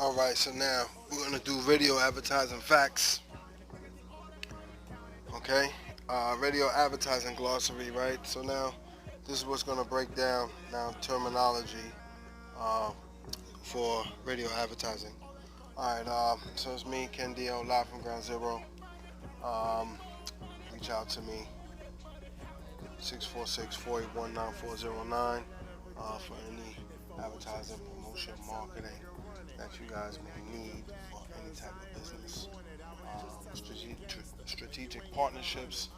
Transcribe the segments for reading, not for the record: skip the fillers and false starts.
Alright, so now we're going to do radio advertising facts. Okay? Radio advertising glossary, right? So now this is what's going to break down now terminology uh, for radio advertising. Alright, so it's me, Ken Deo, live from Ground Zero. Um, Reach out to me, 646-481-9409 for any advertising, promotion, marketing that you guys may need for any type of business. Strategic partnerships.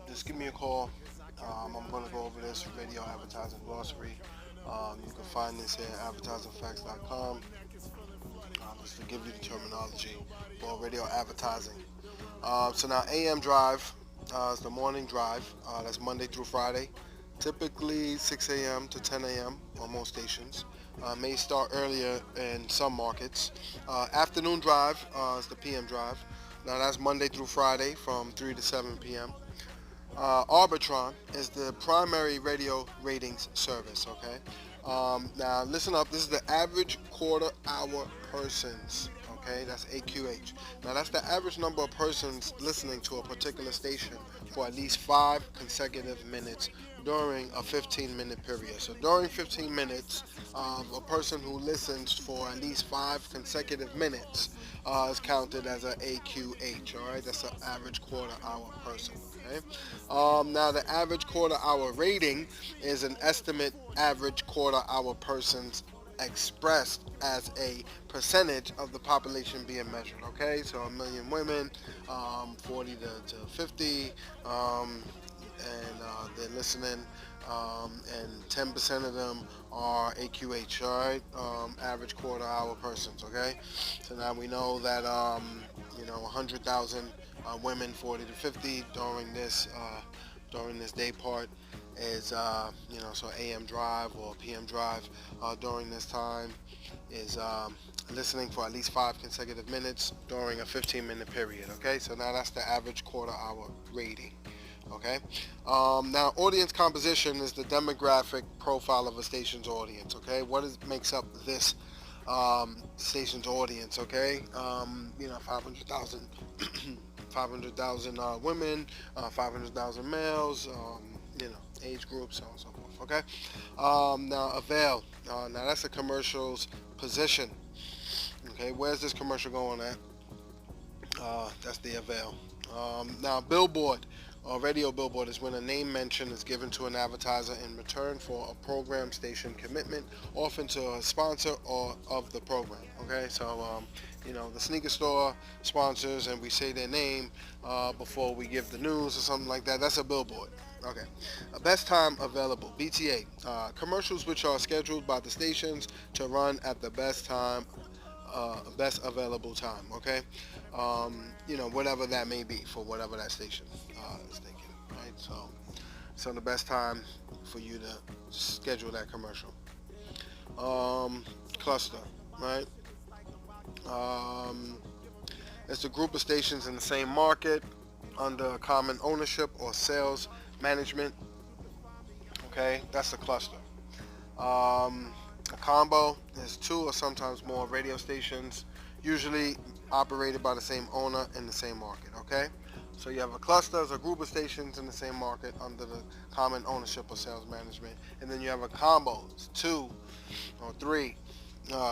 Just give me a call. I'm going to go over this radio advertising glossary. You can find this here at advertisingfacts.com. Just to give you the terminology for radio advertising. So now AM drive is the morning drive. That's Monday through Friday. Typically 6 a.m. to 10 a.m. on most stations. May start earlier in some markets. Afternoon drive is the PM drive. Now that's Monday through Friday from 3 to 7 p.m. Arbitron is the primary radio ratings service. Okay. Now listen up. This is the average quarter hour persons. Okay, that's AQH. Now that's the average number of persons listening to a particular station for at least 5 consecutive minutes during a 15-minute period. So during 15 minutes, a person who listens for at least 5 consecutive minutes is counted as an AQH. All right, that's an average quarter hour person. Okay. Now the average quarter hour rating is an estimate average quarter hour person's expressed as a percentage of the population being measured. Okay, so a million women, 40 to 50, and they're listening, and 10% of them are AQH. All right, average quarter hour persons. Okay, so now we know that 100,000 women, 40 to 50, during this day part is so AM drive or PM drive during this time is listening for at least 5 consecutive minutes during a 15-minute period. Okay, so now that's the average quarter hour rating. Okay, now audience composition is the demographic profile of a station's audience. Okay, makes up this station's audience? Okay, 500,000 500,000 women, 500,000 males, age groups, so on and so forth. Okay. Now avail. Now that's a commercial's position. Okay. Where's this commercial going at? That's the avail. Now billboard or radio billboard is when a name mention is given to an advertiser in return for a program station commitment, often to a sponsor or of the program. Okay. So the sneaker store sponsors and we say their name before we give the news or something like that. That's a billboard. Okay. Best time available, BTA. Commercials which are scheduled by the stations to run at the best available time. Okay. Whatever that may be for whatever that station is thinking. Right. So the best time for you to schedule that commercial. Cluster. Right. It's a group of stations in the same market under common ownership or sales management. Okay, that's a cluster. A combo is 2 or sometimes more radio stations, usually operated by the same owner in the same market. Okay, so you have a cluster as a group of stations in the same market under the common ownership or sales management, and then you have a combo, it's 2 or 3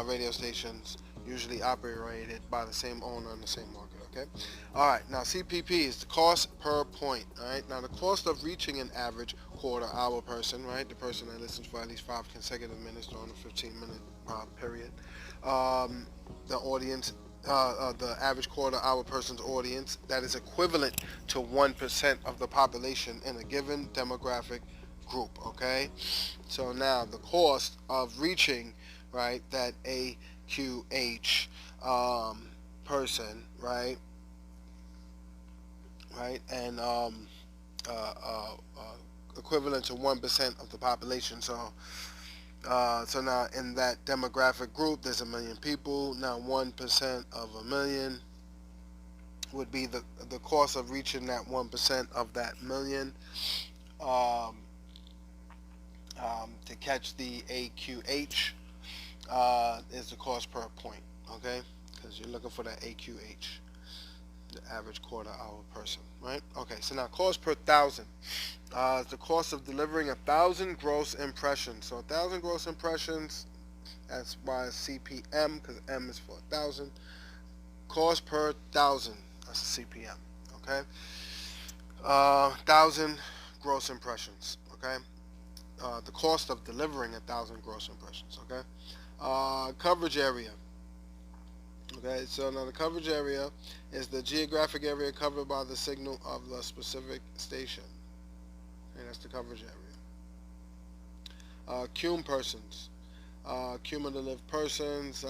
radio stations, usually operated by the same owner in the same market. Okay. All right. Now CPP is the cost per point. All right. Now the cost of reaching an average quarter hour person, right? The person that listens for at least 5 consecutive minutes during a 15-minute period. The audience, the average quarter hour person's audience, that is equivalent to 1% of the population in a given demographic group. Okay. So now the cost of reaching, right, that AQH person, right, and equivalent to 1% of the population. So now in that demographic group, there's a million people. Now 1% of a million would be the cost of reaching that 1% of that million. To catch the AQH is the cost per point. okay? Because you're looking for that AQH, the average quarter hour person, right? Okay, so now cost per thousand. Is the cost of delivering 1,000 gross impressions. So 1,000 gross impressions, that's why it's CPM, because M is for 1,000. Cost per thousand, that's a CPM, okay? 1,000 gross impressions, okay? The cost of delivering 1,000 gross impressions, okay? Coverage area. Okay, so now the coverage area is the geographic area covered by the signal of the specific station. Okay, that's the coverage area. Cum persons. Cumulative persons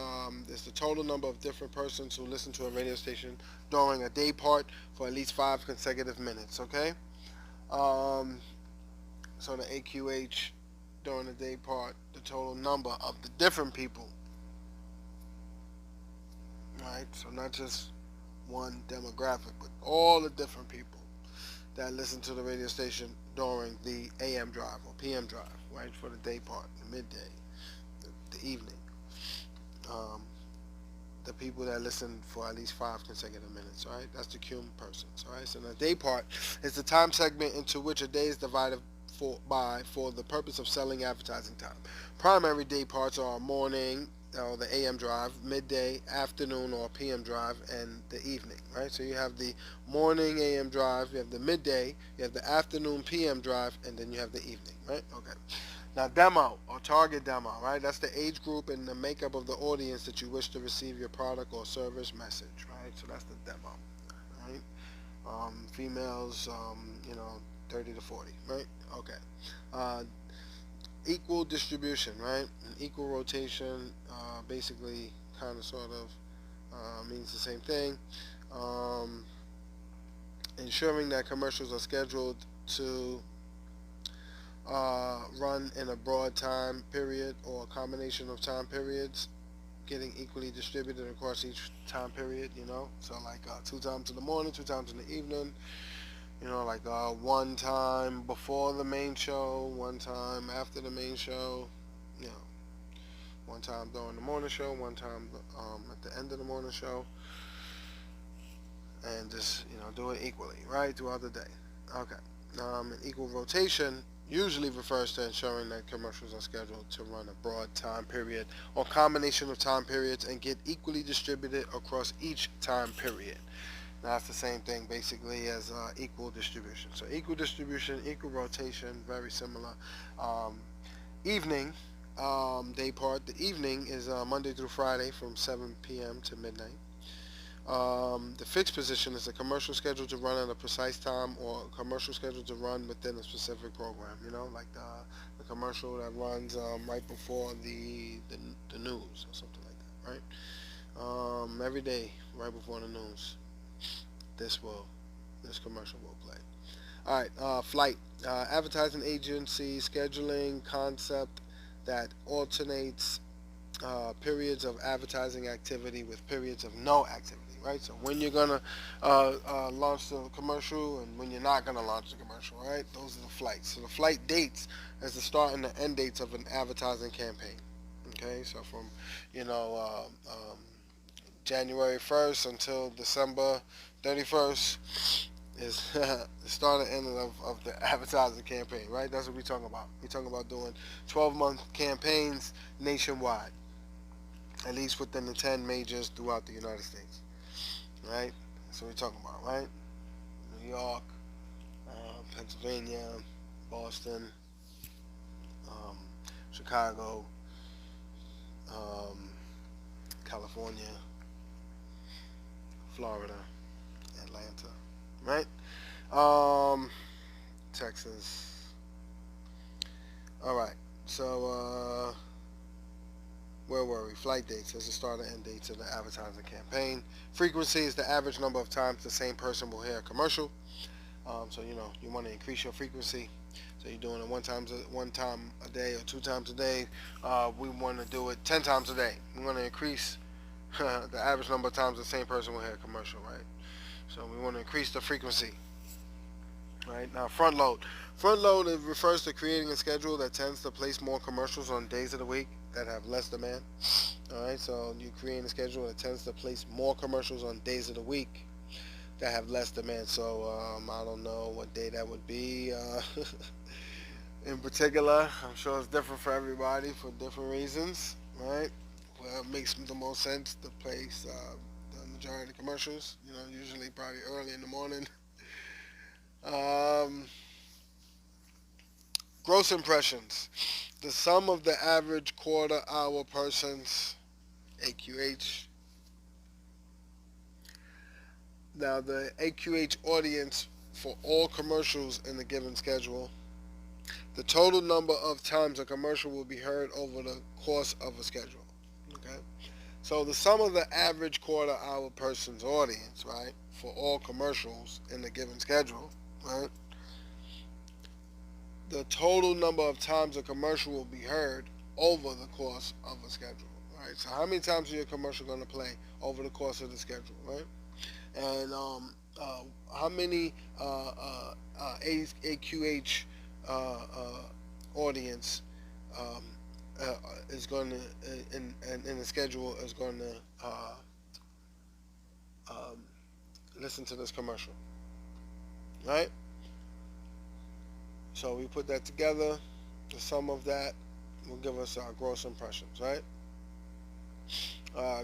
is the total number of different persons who listen to a radio station during a day part for at least 5 consecutive minutes. Okay, um, so the AQH during the day part, the total number of the different people, right? So not just one demographic, but all the different people that listen to the radio station during the AM drive or PM drive, right? For the day part, the midday, the evening. Um, the people that listen for at least 5 consecutive minutes, all right? That's the cum persons, all right? So the day part is the time segment into which a day is divided for the purpose of selling advertising time. Primary day parts are morning, or the AM drive, midday, afternoon, or PM drive, and the evening, right? So you have the morning AM drive, you have the midday, you have the afternoon PM drive, and then you have the evening, right? Okay. Now, demo or target demo, right? That's the age group and the makeup of the audience that you wish to receive your product or service message, right? So that's the demo, right? Females, 30 to 40, right? Okay. Uh, Equal distribution, right? An equal rotation, basically, kind of, sort of, means the same thing. Um, Ensuring that commercials are scheduled to run in a broad time period or a combination of time periods, getting equally distributed across each time period, so like 2 times in the morning, 2 times in the evening, like one time before the main show, one time after the main show, you know one time during the morning show, one time at the end of the morning show, and just do it equally, right, throughout the day. Okay. An equal rotation usually refers to ensuring that commercials are scheduled to run a broad time period or combination of time periods and get equally distributed across each time period. Now, that's the same thing basically as equal distribution. So equal distribution, equal rotation, very similar. Um, Evening day part. The evening is Monday through Friday from 7 p.m. to midnight. The fixed position is a commercial scheduled to run at a precise time or a commercial scheduled to run within a specific program. Like the commercial that runs right before the news or something like that, right? Every day, right before the news, this commercial will play. All right, flight. Advertising agency scheduling concept that alternates periods of advertising activity with periods of no activity, right? So when you're gonna launch the commercial and when you're not gonna launch the commercial, right? Those are the flights. So the flight dates is the start and the end dates of an advertising campaign. Okay, so from January 1st until December 31st is the start and end of the advertising campaign, right? That's what we're talking about. We're talking about doing 12-month campaigns nationwide, at least within the 10 majors throughout the United States, right? That's what we're talking about, right? New York, Pennsylvania, Boston, um, Chicago, California, Florida, Atlanta, right? Texas. All right. So where were we? Flight dates as the start and end dates of the advertising campaign. Frequency is the average number of times the same person will hear a commercial. So you want to increase your frequency. So you're doing it one time a day or 2 times a day. We want to do it 10 times a day. We want to increase the average number of times the same person will hear a commercial, right? So we want to increase the frequency. Right now, front load. Front load, it refers to creating a schedule that tends to place more commercials on days of the week that have less demand. All right, so you create a schedule that tends to place more commercials on days of the week that have less demand. So I don't know what day that would be in particular. I'm sure it's different for everybody for different reasons, right? Well, it makes the most sense to place the majority of the commercials, usually probably early in the morning. Um, Gross impressions. The sum of the average quarter hour person's AQH. Now, the AQH audience for all commercials in a given schedule. The total number of times a commercial will be heard over the course of a schedule. Okay? So, the sum of the average quarter hour person's audience, right, for all commercials in a given schedule, right? The total number of times a commercial will be heard over the course of a schedule. Right? So how many times is your commercial going to play over the course of the schedule, right? And how many AQH audience um, is going to in the schedule is going to um, listen to this commercial, right? So we put that together. The sum of that will give us our gross impressions, right?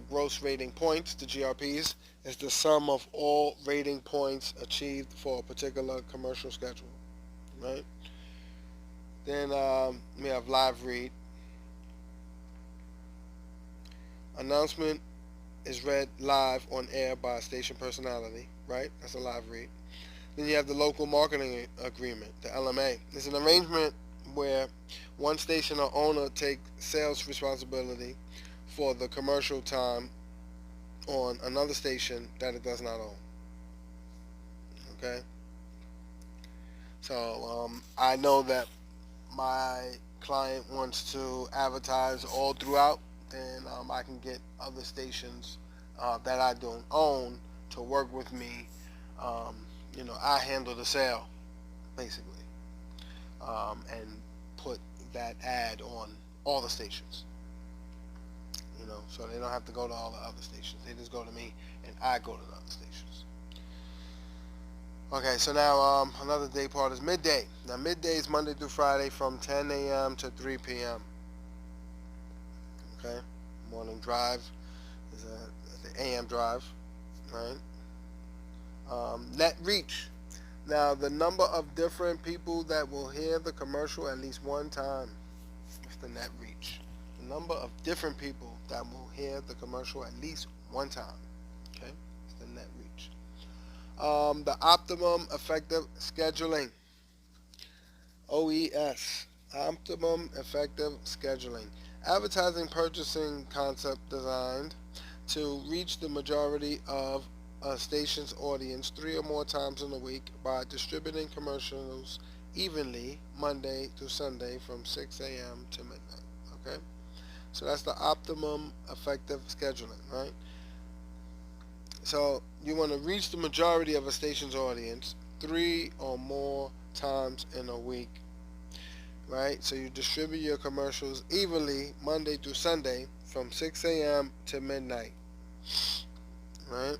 Gross rating points, the GRPs, is the sum of all rating points achieved for a particular commercial schedule, right? Then we have live read. Announcement is read live on air by a station personality, right? That's a live read. Then you have the local marketing agreement, the LMA. It's an arrangement where one station or owner takes sales responsibility for the commercial time on another station that it does not own. Okay? So I know that my client wants to advertise all throughout, then I can get other stations that I don't own to work with me. I handle the sale, basically, and put that ad on all the stations. So they don't have to go to all the other stations. They just go to me, and I go to the other stations. Okay, so now another day part is midday. Now midday is Monday through Friday from 10 a.m. to 3 p.m. Okay, morning drive is the AM drive, right? Net reach. Now the number of different people that will hear the commercial at least one time. What's the net reach? The number of different people that will hear the commercial at least one time. Okay, it's the net reach. The optimum effective scheduling. OES. Optimum effective scheduling. Advertising purchasing concept designed to reach the majority of a station's audience 3 or more times in a week by distributing commercials evenly Monday through Sunday from 6 a.m. to midnight. Okay? So that's the optimum effective scheduling, right? So you want to reach the majority of a station's audience 3 or more times in a week, right? So you distribute your commercials evenly Monday through Sunday from 6 a.m. to midnight, right?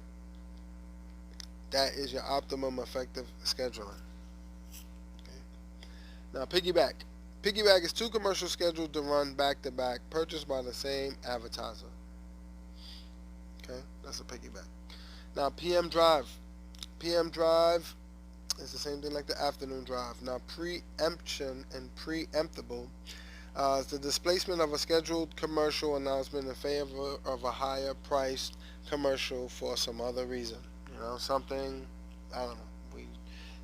That is your optimum effective scheduling. Okay. Now piggyback. Piggyback is 2 commercials scheduled to run back to back, purchased by the same advertiser. Okay, that's a piggyback. Now PM drive. PM drive is the same thing like the afternoon drive. Now preemption and preemptible is the displacement of a scheduled commercial announcement in favor of a higher priced commercial for some other reason. Something, I don't know.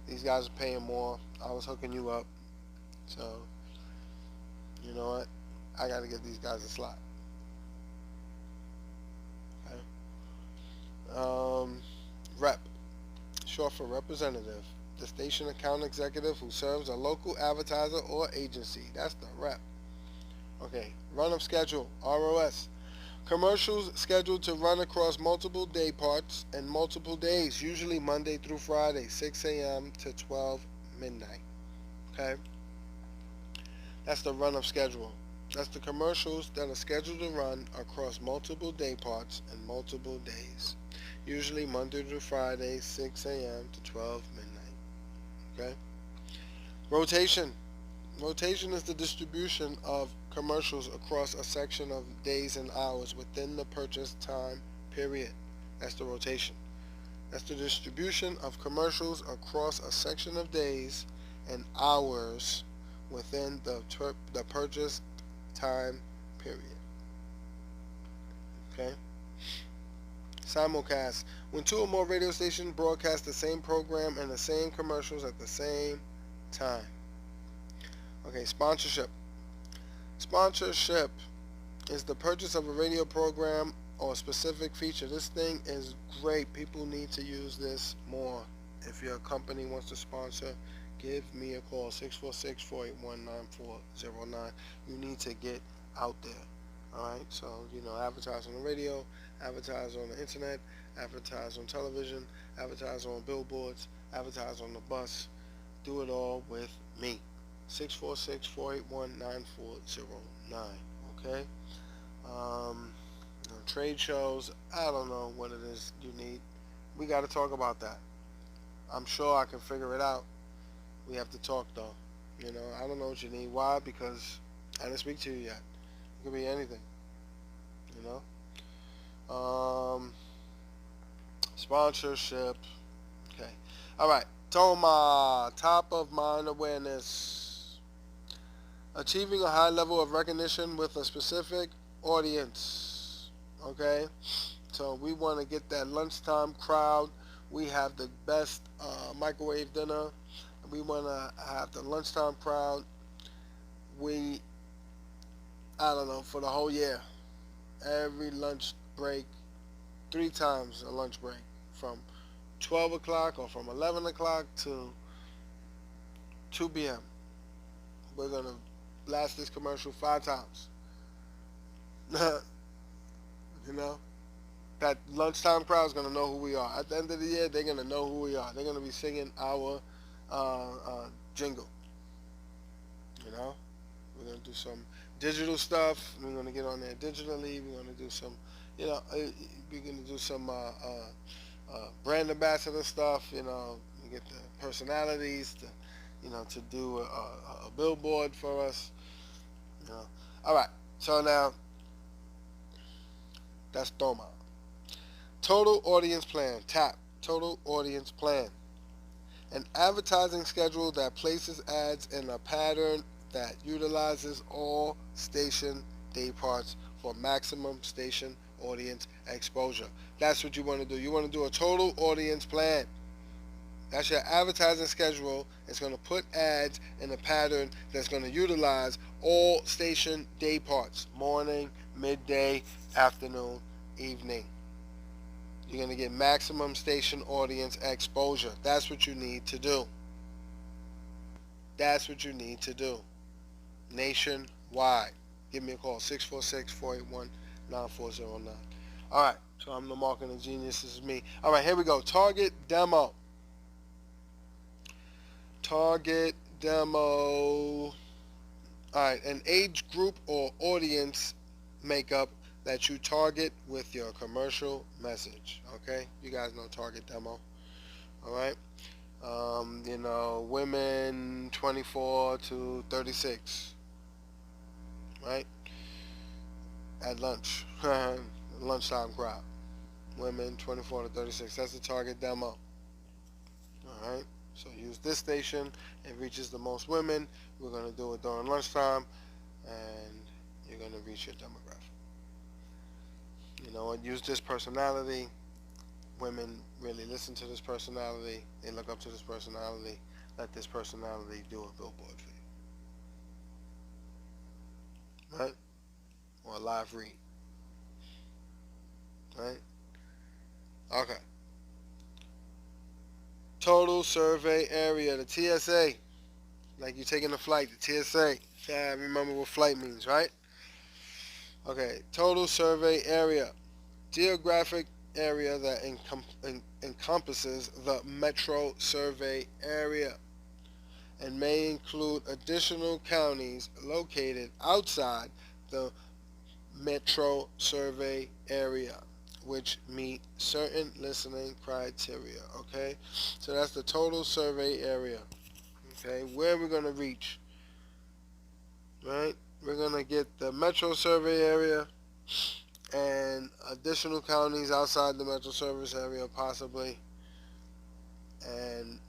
These guys are paying more. I was hooking you up. So, you know what? I got to give these guys a slot. Okay. Rep, short for representative. The station account executive who serves a local advertiser or agency. That's the rep. Okay. Run of schedule, ROS. Commercials scheduled to run across multiple day parts and multiple days, usually Monday through Friday, 6 a.m. to 12 midnight. Okay? That's the run of schedule. That's the commercials that are scheduled to run across multiple day parts and multiple days, usually Monday through Friday, 6 a.m. to 12 midnight. Okay? Rotation. Rotation is the distribution of commercials across a section of days and hours within the purchase time period. That's the rotation. That's the distribution of commercials across a section of days and hours within the purchase time period. Okay? Simulcast. When two or more radio stations broadcast the same program and the same commercials at the same time. Okay, sponsorship. Sponsorship is the purchase of a radio program or a specific feature. This thing is great. People need to use this more. If your company wants to sponsor, give me a call, 646-481-9409. You need to get out there. All right, so advertise on the radio, advertise on the internet, advertise on television, advertise on billboards, advertise on the bus. Do it all with me. 646-481-9409. Okay. Trade shows. I don't know what it is you need. We got to talk about that. I'm sure I can figure it out. We have to talk though. I don't know what you need. Why? Because I didn't speak to you yet. It could be anything. Sponsorship. Okay. All right. Toma. Top of mind awareness. Achieving a high level of recognition with a specific audience. Okay. So we want to get that lunchtime crowd. We have the best microwave dinner. We want to have the lunchtime crowd. I don't know, for the whole year. Every lunch break, 3 times a lunch break, from 12 o'clock or from 11 o'clock to 2 p.m. We're going to blast this commercial 5 times. That lunchtime crowd is going to know who we are. At the end of the year, they're going to know who we are. They're going to be singing our jingle. We're going to do some digital stuff. We're going to get on there digitally. We're going to do some, we're going to do some brand ambassador stuff. We get the personalities to do a billboard for us. All right. So now, that's Toma. Total audience plan. TAP. Total audience plan. An advertising schedule that places ads in a pattern that utilizes all station day parts for maximum station audience exposure. That's what you want to do. You want to do a total audience plan. That's your advertising schedule. It's going to put ads in a pattern that's going to utilize all station day parts. Morning, midday, afternoon, evening. You're going to get maximum station audience exposure. That's what you need to do. That's what you need to do. Nationwide. Give me a call, 646-481-9409. All right, so I'm the marketing genius. This is me. All right, here we go. Target demo. Target demo. All right, an age group or audience makeup that you target with your commercial message. Okay, you guys know target demo. All right. Women 24 to 36. Right? At lunch. Lunchtime crowd. Women 24 to 36. That's the target demo. Alright? So use this station. It reaches the most women. We're going to do it during lunchtime. And you're going to reach your demographic. And use this personality. Women really listen to this personality. They look up to this personality. Let this personality do a billboard for you. Right? Or a live read. Right? Okay. Total survey area, the TSA. Like you're taking a flight, the TSA. Yeah, remember what flight means, right? Okay. Total survey area. Geographic area that encompasses the metro survey area and may include additional counties located outside the metro survey area, which meet certain listening criteria. Okay, so that's the total survey area. Okay, where we're gonna reach, right? We're gonna get the metro survey area and additional counties outside the metro service area, possibly. And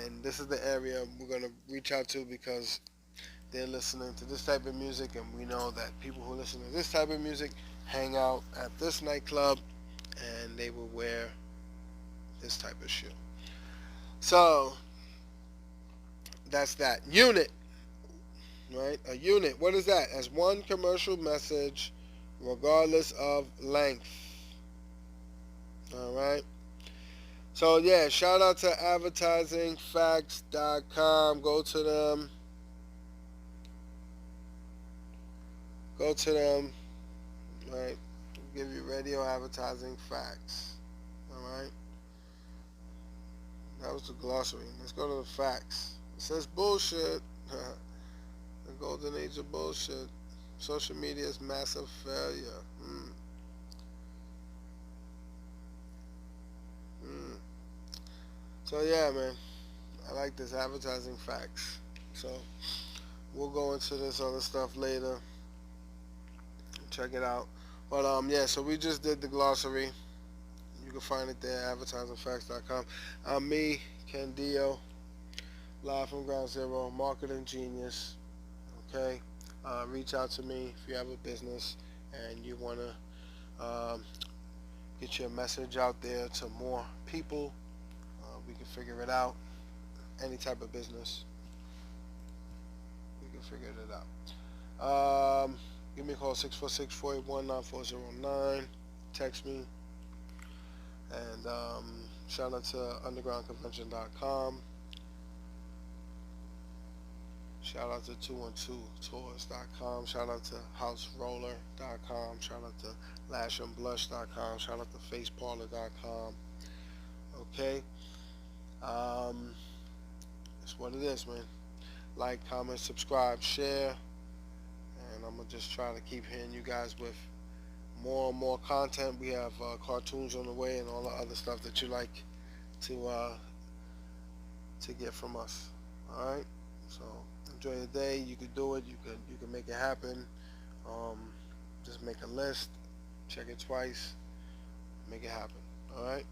and this is the area we're gonna reach out to because they're listening to this type of music, and we know that people who listen to this type of music hang out at this nightclub, and they will wear this type of shoe. So that's that unit, right? A unit. What is that? As one commercial message, regardless of length. All right. So yeah, shout out to advertisingfacts.com. Go to them. Go to them. Right. Give you radio advertising facts. All right. That was the glossary. Let's go to the facts. It says bullshit. The golden age of bullshit. Social media is massive failure. So yeah, man, I like this advertising facts. So we'll go into this other stuff later. Check it out. But yeah, so we just did the glossary. You can find it there, advertisingfacts.com. I'm me, Ken Deo, live from Ground Zero, marketing genius. Okay, reach out to me if you have a business and you want to get your message out there to more people. We can figure it out. Any type of business, we can figure it out. Give me a call, 646-481-9409. Text me. And shout out to undergroundconvention.com. Shout out to 212tours.com. Shout out to houseroller.com. Shout out to lashandblush.com. Shout out to faceparlor.com. Okay. That's what it is, man. Like, comment, subscribe, share. And I'm going to just try to keep hitting you guys with more and more content. We have cartoons on the way and all the other stuff that you like to get from us. All right. So enjoy your day. You can do it. You can make it happen. Just make a list. Check it twice. Make it happen. All right.